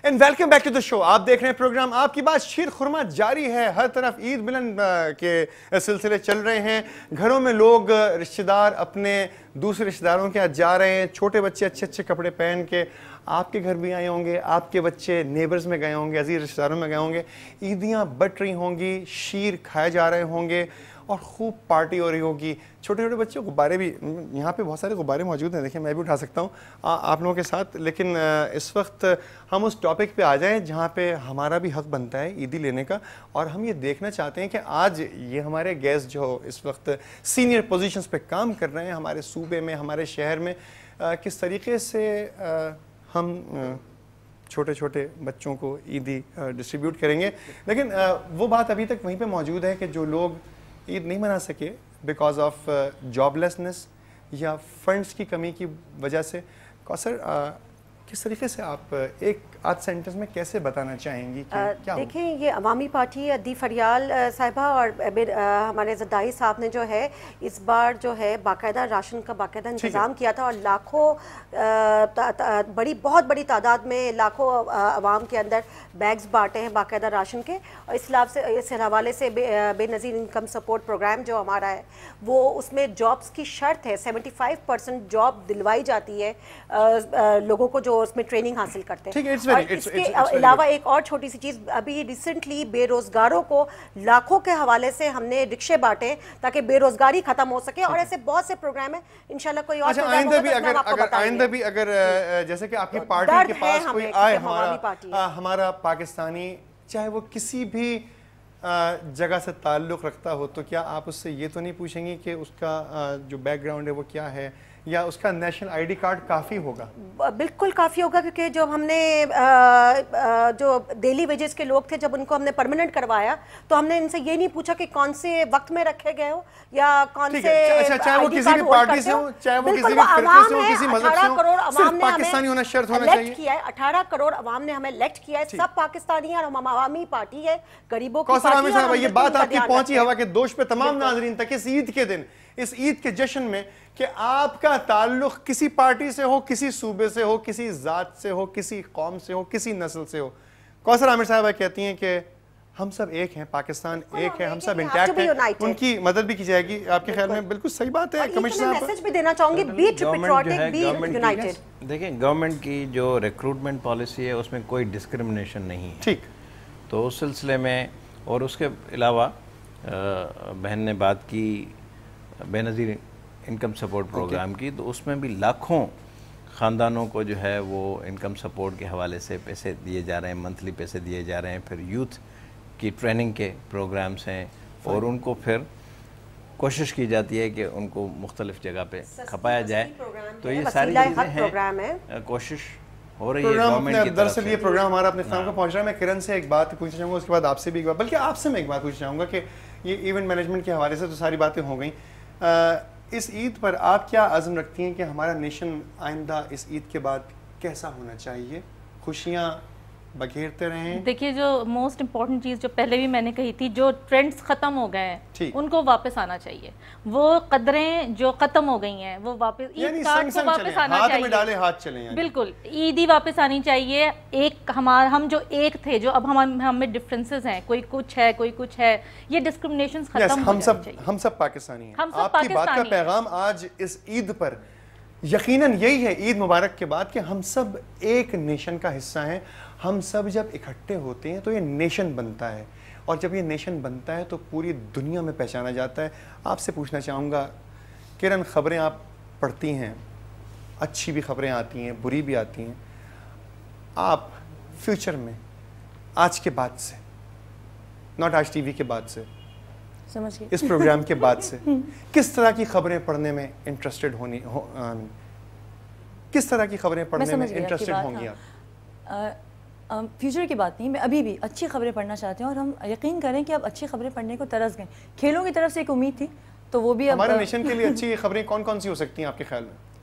And welcome back to the show. آپ دیکھ رہے ہیں پروگرام آپ کی بات. شیر خورما جاری ہے, ہر طرف عید ملن کے سلسلے چل رہے ہیں. گھروں میں لوگ رشتہ دار اپنے دوسرے رشتہ داروں کے ہاتھ جا رہے ہیں. چھوٹے بچے اچھے اچھے کپڑے پہن کے آپ کے گھر بھی آئے ہوں گے, آپ کے بچے نیبرز میں گئے ہوں گے, عزیز رشتہ داروں میں گئے ہوں گے. عیدیاں بٹ رہی ہوں گی, شیر کھائے جا رہے ہوں گے اور خوب پارٹی ہو رہی ہوگی. چھوٹے چھوٹے بچے غبارے بھی, یہاں پہ بہت سارے غبارے موجود ہیں, دیکھیں میں بھی اٹھا سکتا ہوں آپ لوگوں کے ساتھ. لیکن اس وقت ہم اس ٹاپک پہ آ جائیں جہاں پہ ہمارا بھی حق بنتا ہے عیدی لینے کا, اور ہم یہ دیکھنا چاہتے ہیں کہ آج یہ ہمارے گیسٹ جو اس وقت سینئر پوزیشنز پہ کام کر رہے ہیں ہمارے صوبے میں, ہمارے شہر میں, کس طریقے سے ہم چھوٹے چھوٹے بچوں کو عیدی ڈسٹریبیوٹ کریں گے. لیکن وہ بات ابھی تک وہیں پہ موجود ہے کہ جو لوگ عید نہیں منا سکے بیکاز آف جاب لیسنس یا فنڈس کی کمی کی وجہ سے. کوثر, کس طریقے سے آپ ایک آدھ سینٹنس میں کیسے بتانا چاہیں گی کہ کیا دیکھیں یہ عوامی پارٹی دی فریال صاحبہ اور ہمارے زدائی صاحب نے جو ہے اس بار جو ہے باقاعدہ راشن کا باقاعدہ انتظام کیا تھا, اور لاکھوں بہت بڑی تعداد میں لاکھوں عوام کے اندر بیگز بانٹے ہیں باقاعدہ راشن کے. اور اس حوالے سے بے نظیر انکم سپورٹ پروگرام جو ہمارا ہے وہ اس میں جابس کی شرط ہے, 75% جاب دلوائی جاتی ہے لوگوں کو جو اس میں ٹریننگ حاصل کرتے ہیں. اور اس کے علاوہ ایک اور چھوٹی سی چیز, ابھی ریسنٹلی بے روزگاروں کو لاکھوں کے حوالے سے ہم نے رکشے بانٹے تاکہ بے روزگاری ختم ہو سکے. اور ایسے بہت سے پروگرام ہیں, انشاءاللہ کوئی اور آئندہ بھی اگر جیسے کہ آپ کی پارٹی کے پاس کوئی آئے, ہمارا پاکستانی چاہے وہ کسی بھی جگہ سے تعلق رکھتا ہو, تو کیا آپ اس سے یہ تو نہیں پوچھیں گی کہ اس کا جو بیک گراؤنڈ ہے وہ کیا ہے, یا اس کا نیشنل آئی ڈی کارڈ کافی ہوگا؟ بالکل کافی ہوگا, کیونکہ جب ہم نے جو ڈیلی ویجز کے لوگ تھے جب ان کو ہم نے پرماننٹ کروایا تو ہم نے ان سے یہ نہیں پوچھا کہ کون سے وقت میں رکھے گئے ہو یا کون سے, چاہے وہ کسی بھی پارٹی سے ہو, چاہے وہ کسی بھی فرقے سے ہو, کسی مذہب سے ہو, صرف پاکستانی ہونا شرط ہونا چاہیے. 18 کروڑ عوام نے ہمیں الیکٹ کیا ہے, سب پاکستانی ہیں اور ہم عوامی پارٹی ہے, غریبوں کی پارٹی ہے. یہ بات آپ کی پہنچی ہوا کے دوش پہ تمام ناظرین تک اس عید کے دن, اس عید کے جشن میں, کہ آپ کا تعلق کسی پارٹی سے ہو, کسی صوبے سے ہو, کسی ذات سے ہو, کسی قوم سے ہو, کسی نسل سے ہو. کوثر عامر صاحبہ کہتی ہیں کہ ہم سب ایک ہیں, پاکستان ایک ہے, ہم سب انٹیکٹ ہیں, ان کی مدد بھی کی جائے گی. آپ کے خیال میں بالکل صحیح بات ہے. کمشنر صاحب میسج بھی دینا چاہوں گی, بی پیٹریوٹک, بی یونائٹڈ. دیکھیں گورنمنٹ کی جو ریکروٹمنٹ پالیسی ہے اس میں کوئی ڈسکرمنیشن نہیں ہے. ٹھیک, تو اس سلسلے میں, اور اس کے علاوہ بہن نے بات کی بے نظیر انکم سپورٹ پروگرام کی, تو اس میں بھی لاکھوں خاندانوں کو جو ہے وہ انکم سپورٹ کے حوالے سے پیسے دیے جا رہے ہیں, منتھلی پیسے دیے جا رہے ہیں. پھر یوتھ کی ٹریننگ کے پروگرامز ہیں, اور ان کو پھر کوشش کی جاتی ہے کہ ان کو مختلف جگہ پہ کھپایا جائے. تو یہ ساری چیزیں ہیں, کوشش ہو رہی ہے گورنمنٹ کی طرف سے. دراصل یہ پروگرام ہمارا اپنے اختتام کو پہنچ رہا ہے. میں کرن سے ایک بات پوچھنا چاہوں گا, اس کے بعد آپ سے بھی ایک بات, بلکہ آپ سے میں ایک بات پوچھنا چاہوں گا کہ یہ ایونٹ مینجمنٹ کے حوالے سے تو ساری باتیں ہو گئیں. اس عید پر آپ کیا عزم رکھتی ہیں کہ ہمارا نیشن آئندہ اس عید کے بعد کیسا ہونا چاہیے؟ خوشیاں بکھیرتے رہیں؟ دیکھیے جو موسٹ امپورٹنٹ چیز جو پہلے بھی میں نے کہی تھی, جو ٹرینڈز ختم ہو گئے ہیں ان کو واپس آنا چاہیے. وہ قدریں جو ختم ہو گئی ہیں وہ واپس, عید کارڈ کو واپس آنا چاہیے, ہاتھ میں ڈالے ہاتھ چلیں, بالکل عیدی واپس آنی چاہیے. ایک ہم جو ایک تھے, جو اب ہم میں ڈفرینسز ہیں, کوئی کچھ ہے کوئی کچھ ہے, یہ ڈسکرمنیشنز ختم ہو جانی چاہیے. ہم سب پاکستانی ہیں. آپ کی بات کا پیغام آج اس عید پر یقیناً یہی ہے, عید مبارک کے بعد, کہ ہم سب ایک نیشن کا حصہ ہیں. ہم سب جب اکٹھے ہوتے ہیں تو یہ نیشن بنتا ہے, اور جب یہ نیشن بنتا ہے تو پوری دنیا میں پہچانا جاتا ہے. آپ سے پوچھنا چاہوں گا کرن, خبریں آپ پڑھتی ہیں, اچھی بھی خبریں آتی ہیں, بری بھی آتی ہیں. آپ فیوچر میں آج کے بعد سے, ناٹ آج ٹی وی کے بعد سے, اس پروگرام کے بعد سے, کس طرح کی خبریں پڑھنے میں انٹرسٹڈ کس طرح کی خبریں پڑھنے میں انٹرسٹڈ ہوں گی آپ؟ فیوچر کی بات نہیں, میں ابھی بھی اچھی خبریں پڑھنا چاہتے ہیں, اور ہم یقین کریں کہ اب اچھی خبریں پڑھنے کو ترس گئے. کھیلوں کی طرف سے ایک امید تھی, تو وہ بھی اب ہمارے نیشن کے لیے اچھی خبریں کون کون سی ہو سکتی ہیں آپ کے خیال میں؟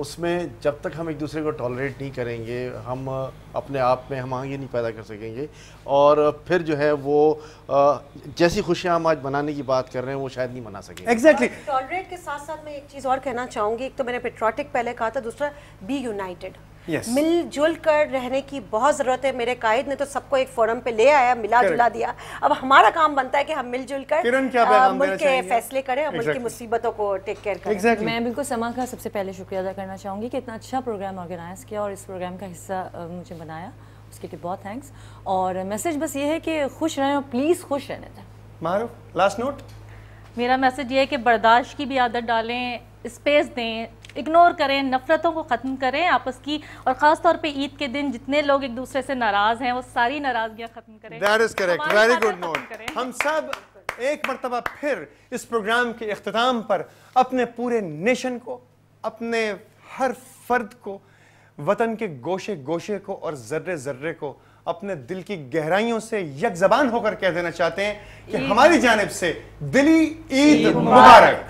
اس میں جب تک ہم ایک دوسرے کو ٹالریٹ نہیں کریں گے ہم اپنے آپ میں ہم آہنگی نہیں پیدا کر سکیں گے، اور پھر جو ہے وہ جیسی خوشیاں ہم آج منانے کی بات کر رہے ہیں وہ شاید نہیں منا سکیں گے۔ ایگزیکٹلی ٹالریٹ کے ساتھ ساتھ میں ایک چیز اور کہنا چاہوں گی، ایک تو میں نے پیٹریوٹک پہلے کہا تھا، دوسرا بی یونائٹڈ، مل جل کر رہنے کی بہت ضرورت ہے۔ میرے قائد نے تو سب کو ایک فورم پہ لے آیا، ملا جلا دیا، اب ہمارا کام بنتا ہے کہ ہم مل جل کر ملک کے فیصلے کریں اور ملک کی مصیبتوں کو ٹیک کیئر کریں۔ میں بالکل سما کا سب سے پہلے شکریہ ادا کرنا چاہوں گی کہ اتنا اچھا پروگرام آرگنائز کیا اور اس پروگرام کا حصہ مجھے بنایا، اس کے لیے بہت تھینکس۔ اور میسج بس یہ ہے کہ خوش رہیں اور پلیز خوش رہنے دیں۔ معروف لاسٹ نوٹ؟ میرا میسج یہ ہے کہ برداشت کی بھی عادت ڈالیں، اسپیس دیں، اگنور کریں، نفرتوں کو ختم کریں آپس کی، اور خاص طور پہ عید کے دن جتنے لوگ ایک دوسرے سے ناراض ہیں وہ ساری ناراضگیاں ختم کریں۔ That is correct. Very good note. ہم سب ایک مرتبہ پھر اس پروگرام کے اختتام پر اپنے پورے نیشن کو، اپنے ہر فرد کو، وطن کے گوشے گوشے کو اور ذرے ذرے کو اپنے دل کی گہرائیوں سے یک زبان ہو کر کہہ دینا چاہتے ہیں کہ ہماری جانب سے دلی عید مبارک۔